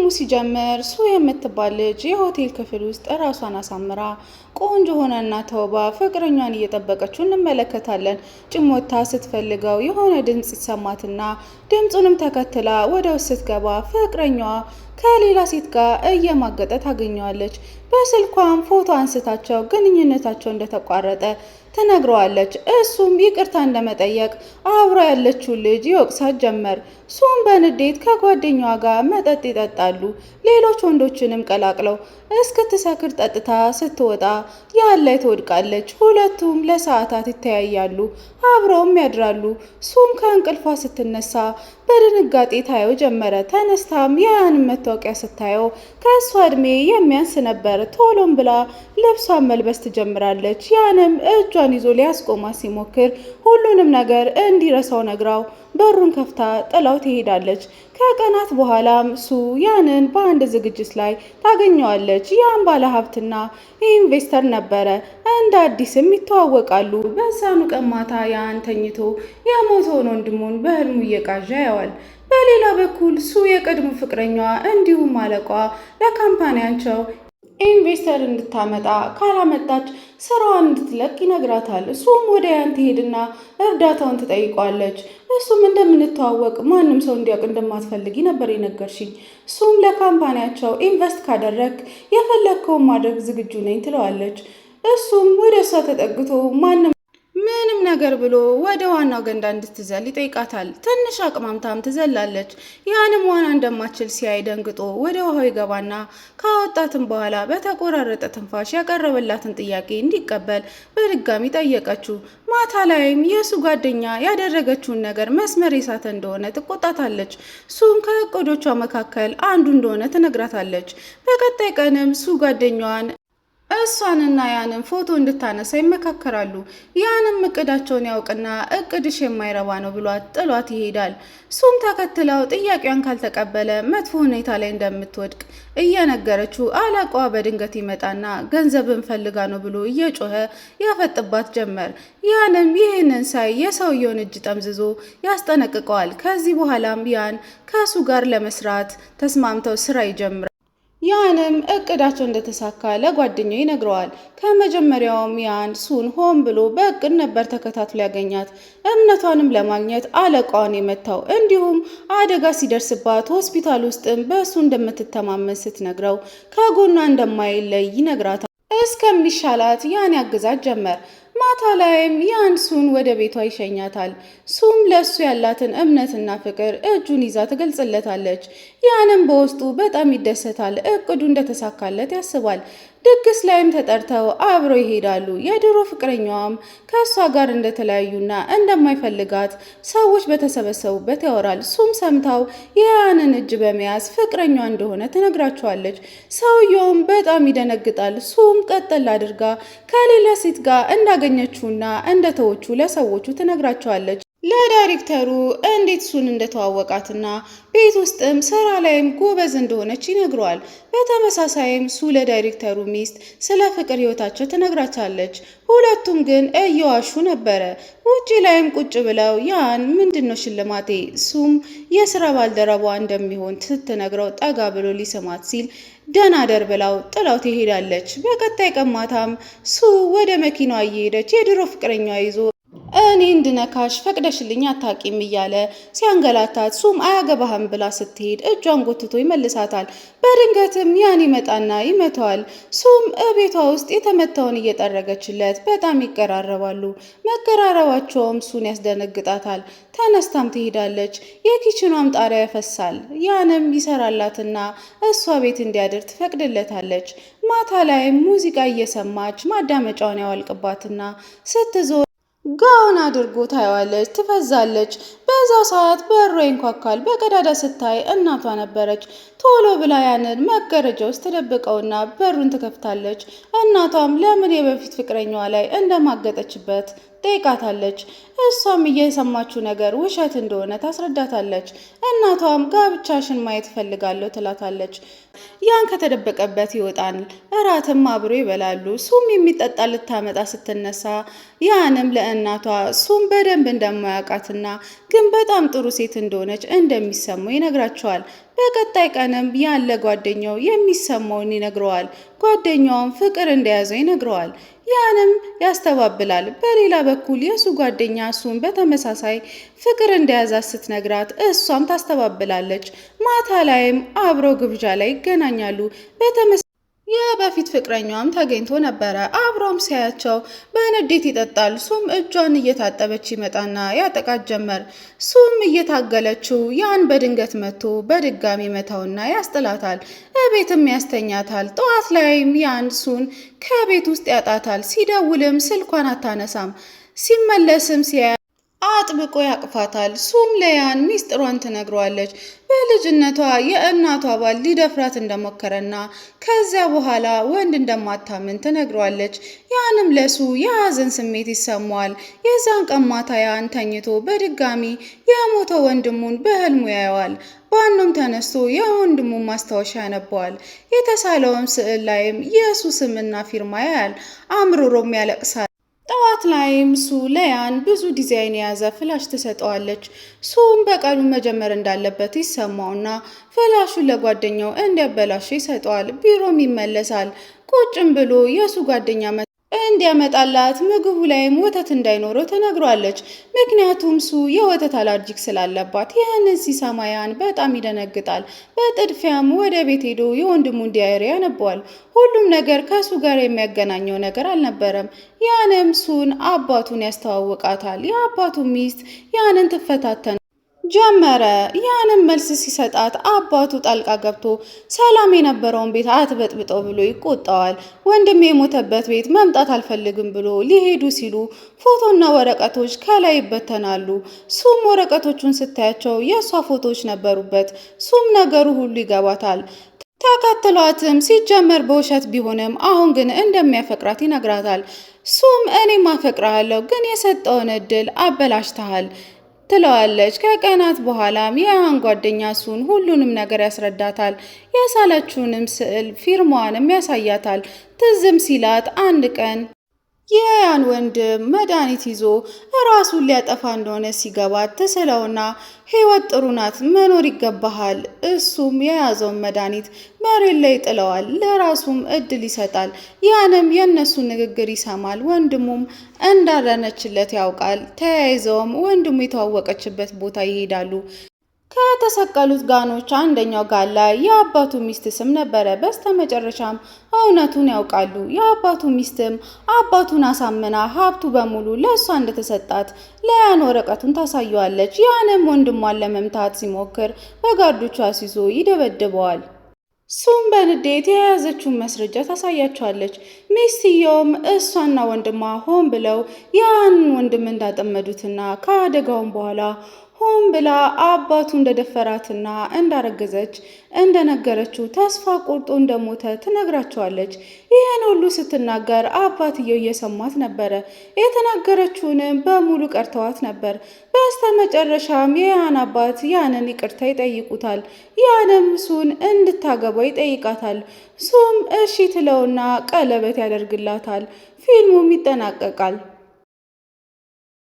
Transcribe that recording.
ፊልሙ ሲጀምር ሱ የምትባል ልጅ የሆቴል ክፍል ውስጥ ራሷን አሳምራ ቆንጆ ሆናና ተውባ ፍቅረኛዋን እየጠበቀችው እንመለከታለን። ጭሞታ ስትፈልገው የሆነ ድምፅ ይሰማትና ድምፁንም ተከትላ ወደ ውስጥ ስትገባ ፍቅረኛዋ ከሌላ ሴት ጋር እየማገጠ ታገኘዋለች። በስልኳም ፎቶ አንስታቸው ግንኙነታቸው እንደተቋረጠ ትነግረዋለች። እሱም ይቅርታ እንደመጠየቅ አብራ ያለችው ልጅ ይወቅሳት ጀመር። ሱም በንዴት ከጓደኛዋ ጋር መጠጥ ይጠጣሉ። ሌሎች ወንዶችንም ቀላቅለው እስክትሰክር ጠጥታ ስትወጣ ላይ ትወድቃለች። ሁለቱም ለሰዓታት ይተያያሉ፣ አብረውም ያድራሉ። ሱም ከእንቅልፏ ስትነሳ በድንጋጤ ታየው ጀመረ። ተነስታም የያንን መታወቂያ ስታየው ከእሷ እድሜ የሚያንስ ነበር። ቶሎም ብላ ልብሷን መልበስ ትጀምራለች። ያንም እጇን ይዞ ሊያስቆማት ሲሞክር ሁሉንም ነገር እንዲረሳው ነግራው በሩን ከፍታ ጥላው ትሄዳለች። ከቀናት በኋላም ሱ ያንን በአንድ ዝግጅት ላይ ታገኘዋለች። ያን ባለሀብትና ኢንቨስተር ነበረ። እንደ አዲስም ይተዋወቃሉ። በዛኑ ቀን ማታ ያን ተኝቶ የሞተውን ወንድሙን በህልሙ እየቃዣ ያዋል። በሌላ በኩል ሱ የቀድሞ ፍቅረኛዋ እንዲሁም አለቋ ለካምፓኒያቸው ኢንቨስተር እንድታመጣ ካላመጣች ስራዋን እንድትለቅ ይነግራታል። እሱም ወደ ያን ትሄድና እርዳታውን ትጠይቋለች። እሱም እንደምንተዋወቅ ማንም ሰው እንዲያውቅ እንደማትፈልጊ ነበር የነገርሽኝ። እሱም ለካምፓኒያቸው ኢንቨስት ካደረግ የፈለግከውን ማድረግ ዝግጁ ነኝ ትለዋለች። እሱም ወደ እሷ ተጠግቶ ምንም ነገር ብሎ ወደ ዋናው ገንዳ እንድትዘል ይጠይቃታል። ትንሽ አቅማምታም ትዘላለች። ያንም ዋና እንደማትችል ሲያይ ደንግጦ ወደ ውሃው ይገባና ካወጣትም በኋላ በተቆራረጠ ትንፋሽ ያቀረበላትን ጥያቄ እንዲቀበል በድጋሚ ጠየቀችው። ማታ ላይም የሱ ጓደኛ ያደረገችውን ነገር መስመር የሳተ እንደሆነ ትቆጣታለች። ሱም ከእቅዶቿ መካከል አንዱ እንደሆነ ትነግራታለች። በቀጣይ ቀንም ሱ ጓደኛዋን እሷንና ያንን ፎቶ እንድታነሳ ይመካከራሉ። ያንም እቅዳቸውን ያውቅና እቅድሽ የማይረባ ነው ብሏት ጥሏት ይሄዳል። ሱም ተከትለው ጥያቄዋን ካልተቀበለ መጥፎ ሁኔታ ላይ እንደምትወድቅ እየነገረችው አለቃዋ በድንገት ይመጣና ገንዘብን ፈልጋ ነው ብሎ እየጮኸ ያፈጥባት ጀመር። ያንም ይህንን ሳይ የሰውየውን እጅ ጠምዝዞ ያስጠነቅቀዋል። ከዚህ በኋላም ያን ከሱ ጋር ለመስራት ተስማምተው ስራ ይጀምራል። ያንም እቅዳቸው እንደተሳካ ለጓደኛው ይነግረዋል። ከመጀመሪያውም ያን ሱን ሆን ብሎ በእቅድ ነበር ተከታትሎ ያገኛት። እምነቷንም ለማግኘት አለቃዋን የመታው እንዲሁም አደጋ ሲደርስባት ሆስፒታል ውስጥም በእሱ እንደምትተማመን ስትነግረው ከጎኗ እንደማይለይ ይነግራታል። እስከሚሻላት ያን ያግዛት ጀመር። ማታ ላይም ያን ሱን ወደ ቤቷ ይሸኛታል። ሱም ለሱ ያላትን እምነትና ፍቅር እጁን ይዛ ትገልጽለታለች። ያንም በውስጡ በጣም ይደሰታል። እቅዱ እንደተሳካለት ያስባል። ድግስ ላይም ተጠርተው አብረው ይሄዳሉ። የድሮ ፍቅረኛዋም ከእሷ ጋር እንደተለያዩና እንደማይፈልጋት ሰዎች በተሰበሰቡበት ያወራል። ሱም ሰምታው የያንን እጅ በመያዝ ፍቅረኛዋ እንደሆነ ትነግራቸዋለች። ሰውየውም በጣም ይደነግጣል። ሱም ቀጠል አድርጋ ከሌላ ሴት ጋር እንዳገኘችውና እንደተወቹ ለሰዎቹ ትነግራቸዋለች። ለዳይሬክተሩ እንዴት ሱን እንደተዋወቃትና ቤት ውስጥም ስራ ላይም ጎበዝ እንደሆነች ይነግረዋል። በተመሳሳይም ሱ ለዳይሬክተሩ ሚስት ስለ ፍቅር ህይወታቸው ትነግራታለች። ሁለቱም ግን እየዋሹ ነበረ። ውጪ ላይም ቁጭ ብለው ያን ምንድነው ሽልማቴ ሱም የስራ ባልደረቧ እንደሚሆን ስትነግረው ጠጋ ብሎ ሊሰማት ሲል ደናደር ብላው ጥላው ትሄዳለች። በቀጣይ ቀን ማታም ሱ ወደ መኪናዋ እየሄደች የድሮ ፍቅረኛዋ ይዞ እኔ እንድነካሽ ፈቅደሽልኝ አታቂም እያለ ሲያንገላታት ሱም አያገባህም ብላ ስትሄድ እጇን ጎትቶ ይመልሳታል። በድንገትም ያን ይመጣና ይመታዋል። ሱም እቤቷ ውስጥ የተመታውን እየጠረገችለት በጣም ይቀራረባሉ። መቀራረባቸውም ሱን ያስደነግጣታል። ተነስታም ትሄዳለች። የኪችኗም ጣሪያ ያፈሳል። ያንም ይሰራላትና እሷ ቤት እንዲያድር ትፈቅድለታለች። ማታ ላይ ሙዚቃ እየሰማች ማዳመጫውን ያዋልቅባትና ስትዞር ጋውን አድርጎ ታየዋለች። ትፈዛለች። በዛው ሰዓት በሩ ይንኳኳል። በቀዳዳ ስታይ እናቷ ነበረች። ቶሎ ብላ ያንን መጋረጃ ውስጥ ተደብቀውና በሩን ትከፍታለች። እናቷም ለምን የበፊት ፍቅረኛዋ ላይ እንደማገጠችበት ጠይቃታለች። እሷም እየሰማችው ነገር ውሸት እንደሆነ ታስረዳታለች። እናቷም ጋብቻሽን ማየት ፈልጋለሁ ትላታለች። ያን ከተደበቀበት ይወጣል። እራትም አብሮ ይበላሉ። ሱም የሚጠጣ ልታመጣ ስትነሳ ያንም ለእናቷ ሱም በደንብ እንደማያውቃትና ግን በጣም ጥሩ ሴት እንደሆነች እንደሚሰማው ይነግራቸዋል። በቀጣይ ቀንም ያለ ጓደኛው የሚሰማውን ይነግረዋል። ጓደኛውም ፍቅር እንደያዘው ይነግረዋል። ያንም ያስተባብላል። በሌላ በኩል የሱ ጓደኛ እሱን በተመሳሳይ ፍቅር እንደያዛት ስትነግራት እሷም ታስተባብላለች። ማታ ላይም አብረው ግብዣ ላይ ይገናኛሉ። የበፊት ፍቅረኛዋም ተገኝቶ ነበረ። አብሮም ሲያያቸው በንዴት ይጠጣል። ሱም እጇን እየታጠበች ይመጣና ያጠቃት ጀመር። ሱም እየታገለችው ያን በድንገት መጥቶ በድጋሚ መታውና ያስጥላታል። እቤትም ያስተኛታል። ጠዋት ላይም ያን ሱን ከቤት ውስጥ ያጣታል። ሲደውልም ስልኳን አታነሳም። ሲመለስም ሲያ አጥብቆ ያቅፋታል። ሱም ለያን ሚስጥሯን ትነግረዋለች። በልጅነቷ የእናቷ ባል ሊደፍራት እንደሞከረና ከዚያ በኋላ ወንድ እንደማታምን ትነግረዋለች። ያንም ለሱ የሀዘን ስሜት ይሰማዋል። የዛን ቀን ማታ ያን ተኝቶ በድጋሚ የሞተው ወንድሙን በህልሙ ያየዋል። ባኑም ተነስቶ የወንድሙን ማስታወሻ ያነበዋል። የተሳለውም ስዕል ላይም የሱ ስምና ፊርማ ያያል። አምርሮም ያለቅሳል። ጠዋት ላይም ሱ ለያን ብዙ ዲዛይን የያዘ ፍላሽ ትሰጠዋለች። ሱም በቀኑ መጀመር እንዳለበት ይሰማውና ፍላሹን ለጓደኛው እንዲያበላሽ ይሰጠዋል። ቢሮም ይመለሳል። ቁጭም ብሎ የሱ ጓደኛ እንዲያመጣላት ምግቡ ላይም ወተት እንዳይኖረው ተነግሯለች። ምክንያቱም ሱ የወተት አላርጂክ ስላለባት። ይህንን ሲሰማ ያን በጣም ይደነግጣል። በጥድፊያም ወደ ቤት ሄዶ የወንድሙን ዲያሪ ያነበዋል። ሁሉም ነገር ከሱ ጋር የሚያገናኘው ነገር አልነበረም። ያንም ሱን አባቱን ያስተዋውቃታል። የአባቱ ሚስት ያንን ትፈታተን ጀመረ። ያንም መልስ ሲሰጣት አባቱ ጣልቃ ገብቶ ሰላም የነበረውን ቤት አትበጥብጠው ብሎ ይቆጣዋል። ወንድም የሞተበት ቤት መምጣት አልፈልግም ብሎ ሊሄዱ ሲሉ ፎቶና ወረቀቶች ከላይ ይበተናሉ። ሱም ወረቀቶቹን ስታያቸው የእሷ ፎቶዎች ነበሩበት። ሱም ነገሩ ሁሉ ይገባታል። ተከትሏትም ሲጀመር በውሸት ቢሆንም አሁን ግን እንደሚያፈቅራት ይነግራታል። ሱም እኔም አፈቅርሃለሁ ግን የሰጠውን እድል አበላሽተሃል ትለዋለች። ከቀናት በኋላም የያን ጓደኛ ሱን ሁሉንም ነገር ያስረዳታል። የሳለችውንም ስዕል ፊርማዋንም ያሳያታል። ትዝም ሲላት አንድ ቀን የያን ወንድም መድኃኒት ይዞ ራሱን ሊያጠፋ እንደሆነ ሲገባት ትስለውና ህይወት ጥሩ ናት፣ መኖር ይገባሃል። እሱም የያዘውን መድኃኒት መሬት ላይ ጥለዋል። ለራሱም እድል ይሰጣል። ያንም የእነሱ ንግግር ይሰማል። ወንድሙም እንዳረነችለት ያውቃል። ተያይዘውም ወንድሙ የተዋወቀችበት ቦታ ይሄዳሉ። ከተሰቀሉት ጋኖች አንደኛው ጋን ላይ የአባቱ ሚስት ስም ነበረ። በስተመጨረሻም እውነቱን ያውቃሉ። የአባቱ ሚስትም አባቱን አሳምና ሀብቱ በሙሉ ለእሷ እንደተሰጣት ለያን ወረቀቱን ታሳየዋለች። ያንም ወንድሟን ለመምታት ሲሞክር በጋርዶቹ አስይዞ ይደበድበዋል። ሱም በንዴት የያዘችውን መስረጃ ታሳያቸዋለች። ሚስትየውም እሷና ወንድሟ ሆን ብለው ያንን ወንድም እንዳጠመዱትና ከአደጋውም በኋላ ሆን ብላ አባቱ እንደደፈራትና እንዳረገዘች እንደነገረችው ተስፋ ቆርጦ እንደሞተ ትነግራቸዋለች። ይህን ሁሉ ስትናገር አባትየው እየሰማት ነበረ። የተናገረችውንም በሙሉ ቀርተዋት ነበር። በስተመጨረሻም የያን አባት ያንን ይቅርታ ይጠይቁታል። ያንም ሱን እንድታገባው ይጠይቃታል። ሱም እሺ ትለውና ቀለበት ያደርግላታል። ፊልሙም ይጠናቀቃል።